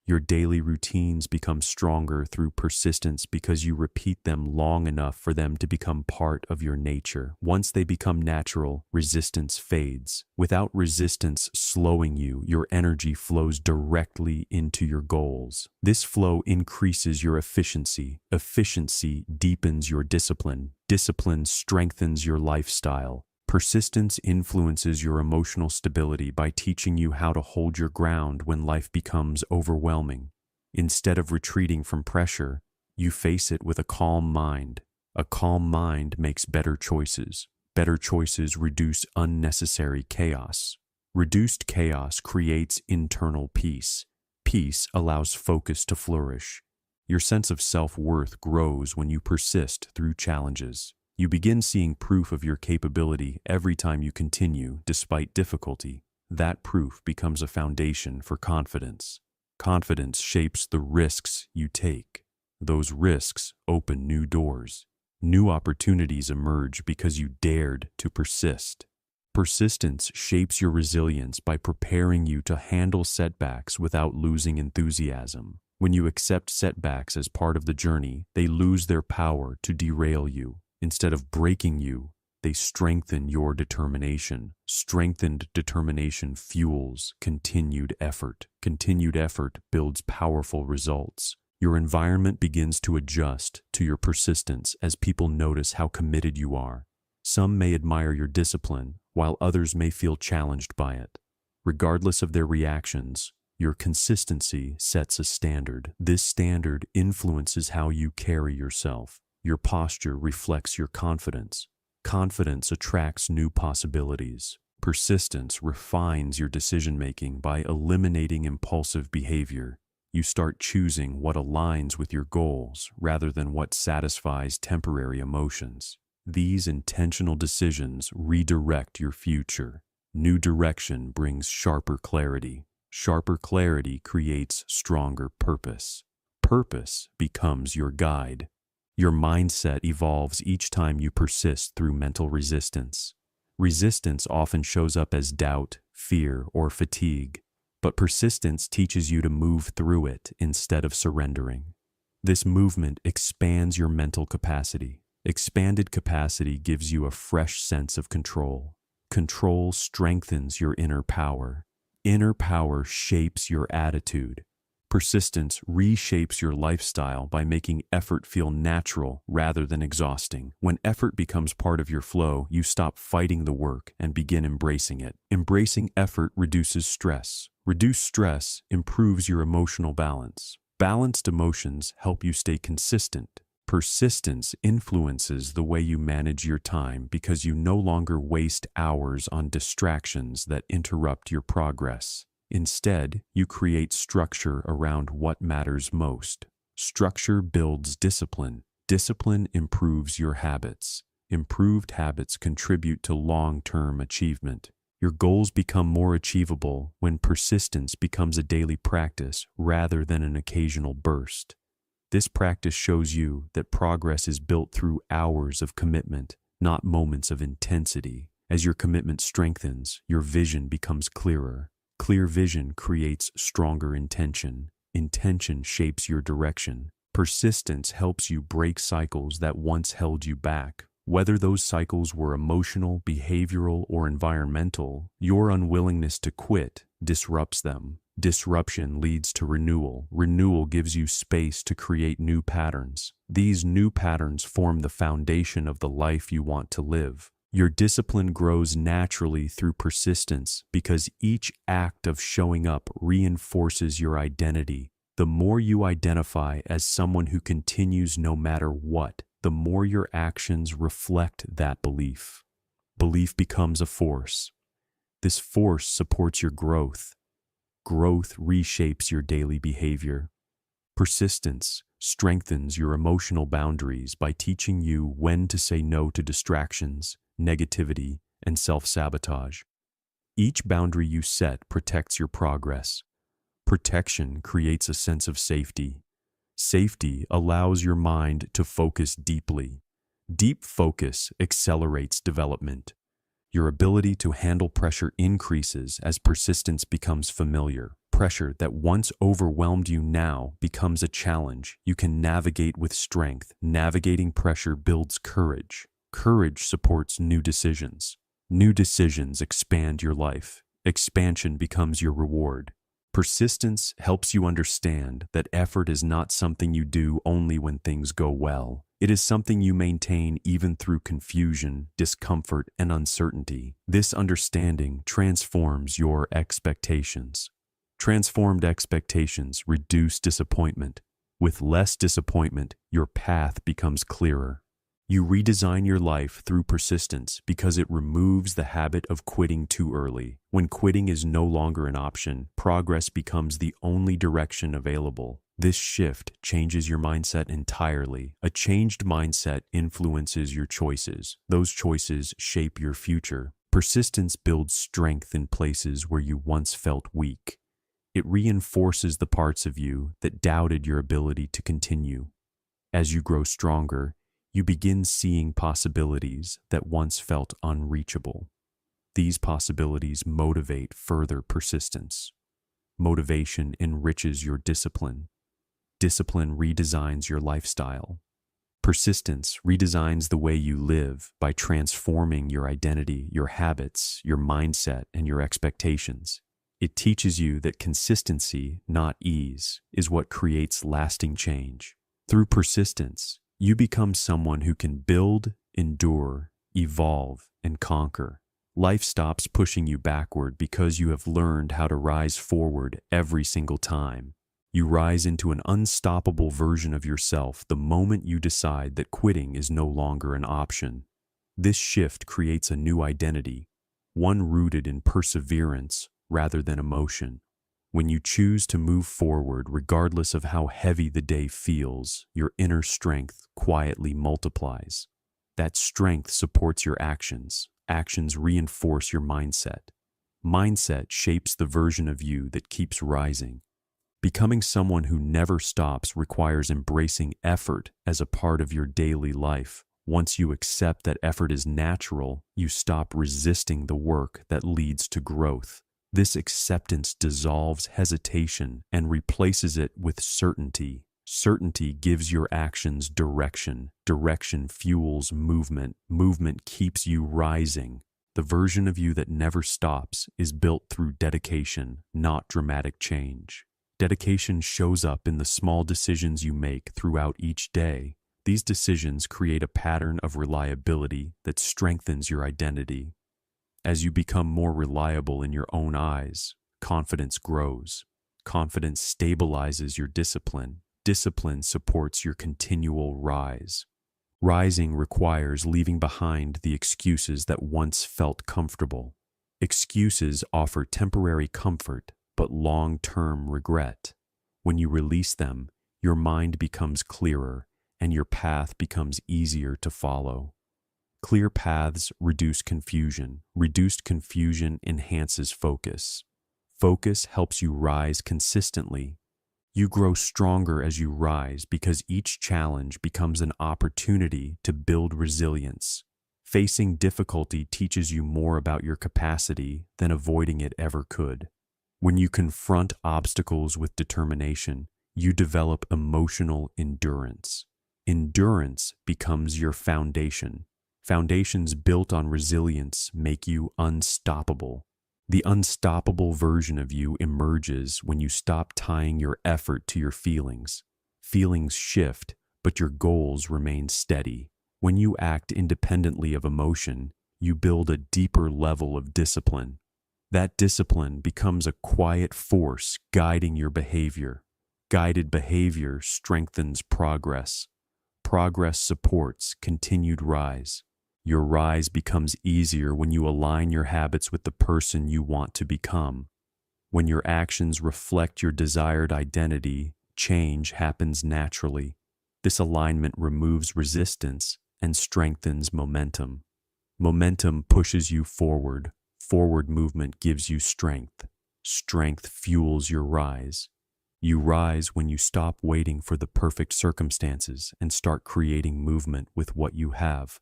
Your daily routines become stronger through persistence because you repeat them long enough for them to become part of your nature. Once they become natural, resistance fades. Without resistance slowing you, your energy flows directly into your goals. This flow increases your efficiency. Efficiency deepens your discipline. Discipline strengthens your lifestyle. Persistence influences your emotional stability by teaching you how to hold your ground when life becomes overwhelming. Instead of retreating from pressure, you face it with a calm mind. A calm mind makes better choices. Better choices reduce unnecessary chaos. Reduced chaos creates internal peace. Peace allows focus to flourish. Your sense of self-worth grows when you persist through challenges. You begin seeing proof of your capability every time you continue, despite difficulty. That proof becomes a foundation for confidence. Confidence shapes the risks you take. Those risks open new doors. New opportunities emerge because you dared to persist. Persistence shapes your resilience by preparing you to handle setbacks without losing enthusiasm. When you accept setbacks as part of the journey, they lose their power to derail you. Instead of breaking you, they strengthen your determination. Strengthened determination fuels continued effort. Continued effort builds powerful results. Your environment begins to adjust to your persistence as people notice how committed you are. Some may admire your discipline, while others may feel challenged by it. Regardless of their reactions, your consistency sets a standard. This standard influences how you carry yourself. Your posture reflects your confidence. Confidence attracts new possibilities. Persistence refines your decision-making by eliminating impulsive behavior. You start choosing what aligns with your goals rather than what satisfies temporary emotions. These intentional decisions redirect your future. New direction brings sharper clarity. Sharper clarity creates stronger purpose. Purpose becomes your guide. Your mindset evolves each time you persist through mental resistance. Resistance often shows up as doubt, fear, or fatigue, but persistence teaches you to move through it instead of surrendering. This movement expands your mental capacity. Expanded capacity gives you a fresh sense of control. Control strengthens your inner power. Inner power shapes your attitude. Persistence reshapes your lifestyle by making effort feel natural rather than exhausting. When effort becomes part of your flow, you stop fighting the work and begin embracing it. Embracing effort reduces stress. Reduced stress improves your emotional balance. Balanced emotions help you stay consistent. Persistence influences the way you manage your time because you no longer waste hours on distractions that interrupt your progress. Instead, you create structure around what matters most. Structure builds discipline. Discipline improves your habits. Improved habits contribute to long-term achievement. Your goals become more achievable when persistence becomes a daily practice rather than an occasional burst. This practice shows you that progress is built through hours of commitment, not moments of intensity. As your commitment strengthens, your vision becomes clearer. Clear vision creates stronger intention. Intention shapes your direction. Persistence helps you break cycles that once held you back. Whether those cycles were emotional, behavioral, or environmental, your unwillingness to quit disrupts them. Disruption leads to renewal. Renewal gives you space to create new patterns. These new patterns form the foundation of the life you want to live. Your discipline grows naturally through persistence because each act of showing up reinforces your identity. The more you identify as someone who continues no matter what, the more your actions reflect that belief. Belief becomes a force. This force supports your growth. Growth reshapes your daily behavior. Persistence strengthens your emotional boundaries by teaching you when to say no to distractions, negativity, and self-sabotage. Each boundary you set protects your progress. Protection creates a sense of safety. Safety allows your mind to focus deeply. Deep focus accelerates development. Your ability to handle pressure increases as persistence becomes familiar. Pressure that once overwhelmed you now becomes a challenge you can navigate with strength. Navigating pressure builds courage. Courage supports new decisions. New decisions expand your life. Expansion becomes your reward. Persistence helps you understand that effort is not something you do only when things go well. It is something you maintain even through confusion, discomfort, and uncertainty. This understanding transforms your expectations. Transformed expectations reduce disappointment. With less disappointment, your path becomes clearer. You redesign your life through persistence because it removes the habit of quitting too early. When quitting is no longer an option, progress becomes the only direction available. This shift changes your mindset entirely. A changed mindset influences your choices. Those choices shape your future. Persistence builds strength in places where you once felt weak. It reinforces the parts of you that doubted your ability to continue. As you grow stronger, you begin seeing possibilities that once felt unreachable. These possibilities motivate further persistence. Motivation enriches your discipline. Discipline redesigns your lifestyle. Persistence redesigns the way you live by transforming your identity, your habits, your mindset, and your expectations. It teaches you that consistency, not ease, is what creates lasting change. Through persistence, you become someone who can build, endure, evolve, and conquer. Life stops pushing you backward because you have learned how to rise forward every single time. You rise into an unstoppable version of yourself the moment you decide that quitting is no longer an option. This shift creates a new identity, one rooted in perseverance rather than emotion. When you choose to move forward regardless of how heavy the day feels, your inner strength quietly multiplies. That strength supports your actions. Actions reinforce your mindset. Mindset shapes the version of you that keeps rising. Becoming someone who never stops requires embracing effort as a part of your daily life. Once you accept that effort is natural, you stop resisting the work that leads to growth. This acceptance dissolves hesitation and replaces it with certainty. Certainty gives your actions direction. Direction fuels movement. Movement keeps you rising. The version of you that never stops is built through dedication, not dramatic change. Dedication shows up in the small decisions you make throughout each day. These decisions create a pattern of reliability that strengthens your identity. As you become more reliable in your own eyes, confidence grows. Confidence stabilizes your discipline. Discipline supports your continual rise. Rising requires leaving behind the excuses that once felt comfortable. Excuses offer temporary comfort, but long-term regret. When you release them, your mind becomes clearer, and your path becomes easier to follow. Clear paths reduce confusion. Reduced confusion enhances focus. Focus helps you rise consistently. You grow stronger as you rise because each challenge becomes an opportunity to build resilience. Facing difficulty teaches you more about your capacity than avoiding it ever could. When you confront obstacles with determination, you develop emotional endurance. Endurance becomes your foundation. Foundations built on resilience make you unstoppable. The unstoppable version of you emerges when you stop tying your effort to your feelings. Feelings shift, but your goals remain steady. When you act independently of emotion, you build a deeper level of discipline. That discipline becomes a quiet force guiding your behavior. Guided behavior strengthens progress. Progress supports continued rise. Your rise becomes easier when you align your habits with the person you want to become. When your actions reflect your desired identity, change happens naturally. This alignment removes resistance and strengthens momentum. Momentum pushes you forward. Forward movement gives you strength. Strength fuels your rise. You rise when you stop waiting for the perfect circumstances and start creating movement with what you have.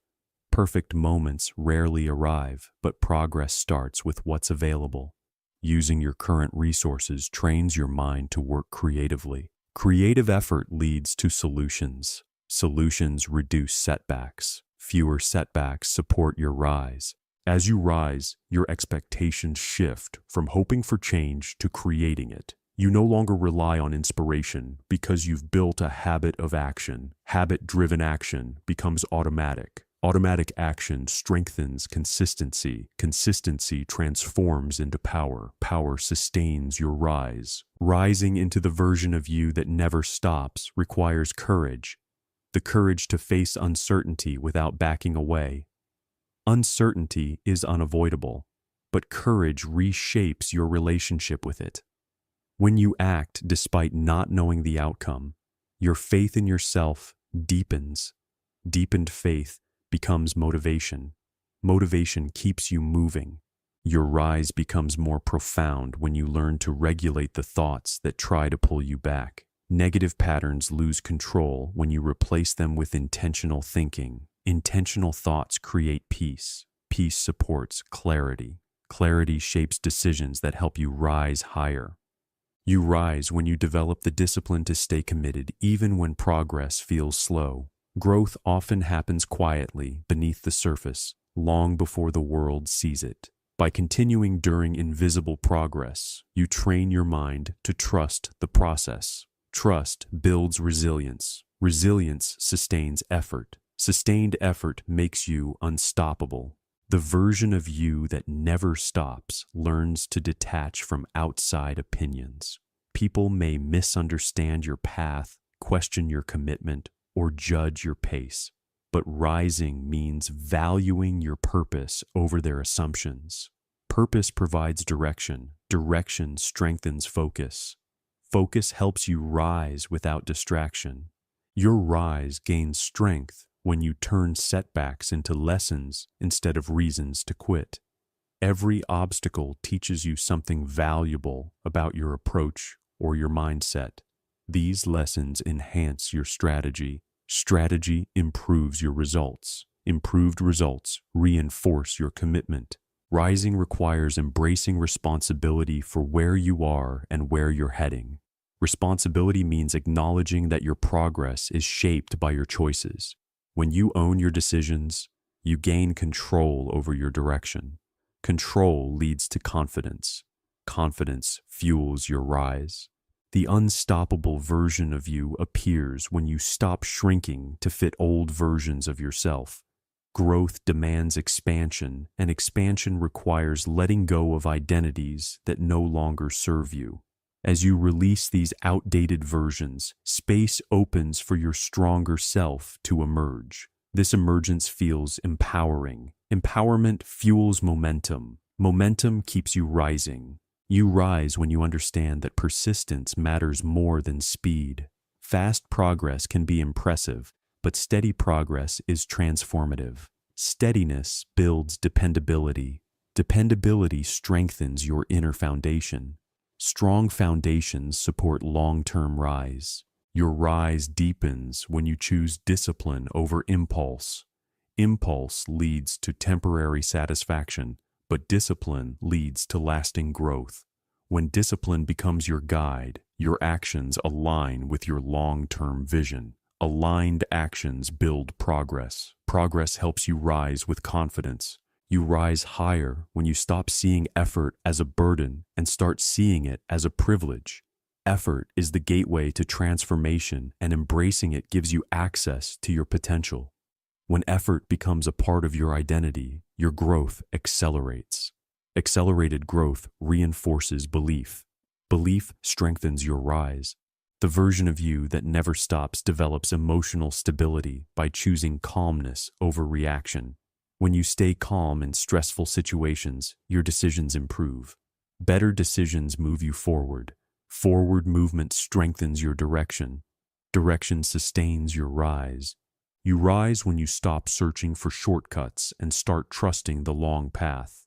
Perfect moments rarely arrive, but progress starts with what's available. Using your current resources trains your mind to work creatively. Creative effort leads to solutions. Solutions reduce setbacks. Fewer setbacks support your rise. As you rise, your expectations shift from hoping for change to creating it. You no longer rely on inspiration because you've built a habit of action. Habit-driven action becomes automatic. Automatic action strengthens consistency. Consistency transforms into power. Power sustains your rise. Rising into the version of you that never stops requires courage. The courage to face uncertainty without backing away. Uncertainty is unavoidable, but courage reshapes your relationship with it. When you act despite not knowing the outcome, your faith in yourself deepens. Deepened faith becomes motivation. Motivation keeps you moving. Your rise becomes more profound when you learn to regulate the thoughts that try to pull you back. Negative patterns lose control when you replace them with intentional thinking. Intentional thoughts create peace. Peace supports clarity. Clarity shapes decisions that help you rise higher. You rise when you develop the discipline to stay committed even when progress feels slow. Growth often happens quietly beneath the surface, long before the world sees it. By continuing during invisible progress, you train your mind to trust the process. Trust builds resilience. Resilience sustains effort. Sustained effort makes you unstoppable. The version of you that never stops learns to detach from outside opinions. People may misunderstand your path, question your commitment, or judge your pace, but rising means valuing your purpose over their assumptions. Purpose provides direction. Direction strengthens focus. Focus helps you rise without distraction. Your rise gains strength when you turn setbacks into lessons instead of reasons to quit. Every obstacle teaches you something valuable about your approach or your mindset. These lessons enhance your strategy. Strategy improves your results. Improved results reinforce your commitment. Rising requires embracing responsibility for where you are and where you're heading. Responsibility means acknowledging that your progress is shaped by your choices. When you own your decisions, you gain control over your direction. Control leads to confidence. Confidence fuels your rise. The unstoppable version of you appears when you stop shrinking to fit old versions of yourself. Growth demands expansion, and expansion requires letting go of identities that no longer serve you. As you release these outdated versions, space opens for your stronger self to emerge. This emergence feels empowering. Empowerment fuels momentum. Momentum keeps you rising. You rise when you understand that persistence matters more than speed. Fast progress can be impressive, but steady progress is transformative. Steadiness builds dependability. Dependability strengthens your inner foundation. Strong foundations support long-term rise. Your rise deepens when you choose discipline over impulse. Impulse leads to temporary satisfaction, but discipline leads to lasting growth. When discipline becomes your guide, your actions align with your long-term vision. Aligned actions build progress. Progress helps you rise with confidence. You rise higher when you stop seeing effort as a burden and start seeing it as a privilege. Effort is the gateway to transformation, and embracing it gives you access to your potential. When effort becomes a part of your identity, your growth accelerates. Accelerated growth reinforces belief. Belief strengthens your rise. The version of you that never stops develops emotional stability by choosing calmness over reaction. When you stay calm in stressful situations, your decisions improve. Better decisions move you forward. Forward movement strengthens your direction. Direction sustains your rise. You rise when you stop searching for shortcuts and start trusting the long path.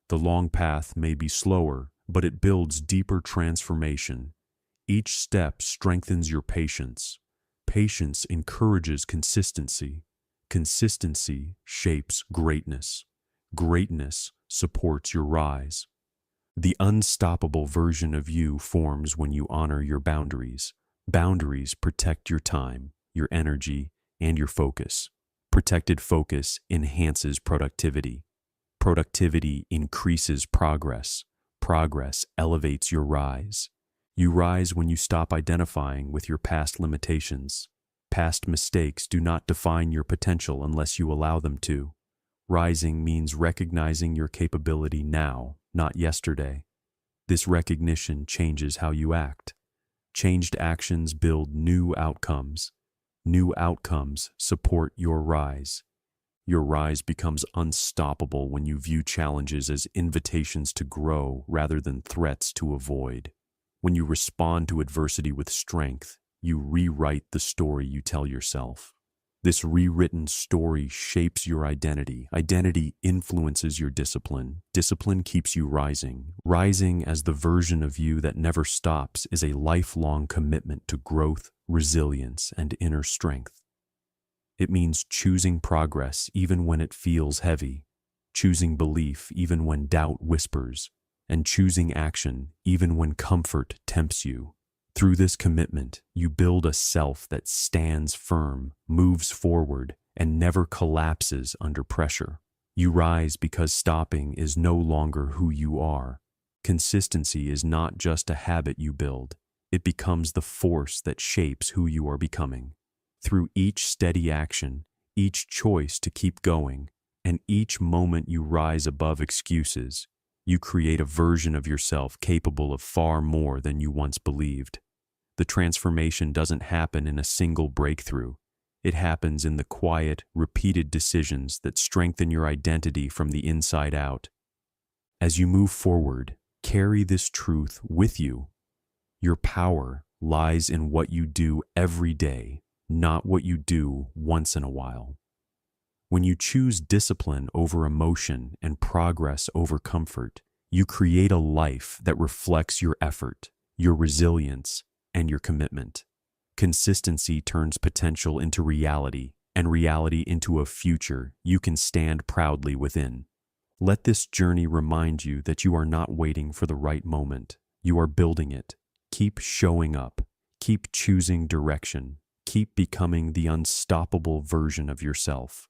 The long path may be slower, but it builds deeper transformation. Each step strengthens your patience. Patience encourages consistency. Consistency shapes greatness. Greatness supports your rise. The unstoppable version of you forms when you honor your boundaries. Boundaries protect your time, your energy, and your focus. Protected focus enhances productivity. Productivity increases progress. Progress elevates your rise. You rise when you stop identifying with your past limitations. Past mistakes do not define your potential unless you allow them to. Rising means recognizing your capability now, not yesterday. This recognition changes how you act. Changed actions build new outcomes. New outcomes support your rise. Your rise becomes unstoppable when you view challenges as invitations to grow rather than threats to avoid. When you respond to adversity with strength, you rewrite the story you tell yourself. This rewritten story shapes your identity. Identity influences your discipline. Discipline keeps you rising. Rising as the version of you that never stops is a lifelong commitment to growth, resilience, and inner strength. It means choosing progress even when it feels heavy, choosing belief even when doubt whispers, and choosing action even when comfort tempts you. Through this commitment, you build a self that stands firm, moves forward, and never collapses under pressure. You rise because stopping is no longer who you are. Consistency is not just a habit you build. It becomes the force that shapes who you are becoming. Through each steady action, each choice to keep going, and each moment you rise above excuses, you create a version of yourself capable of far more than you once believed. The transformation doesn't happen in a single breakthrough. It happens in the quiet, repeated decisions that strengthen your identity from the inside out. As you move forward, carry this truth with you. Your power lies in what you do every day, not what you do once in a while. When you choose discipline over emotion and progress over comfort, you create a life that reflects your effort, your resilience, and your commitment. Consistency turns potential into reality, and reality into a future you can stand proudly within. Let this journey remind you that you are not waiting for the right moment. You are building it. Keep showing up. Keep choosing direction. Keep becoming the unstoppable version of yourself.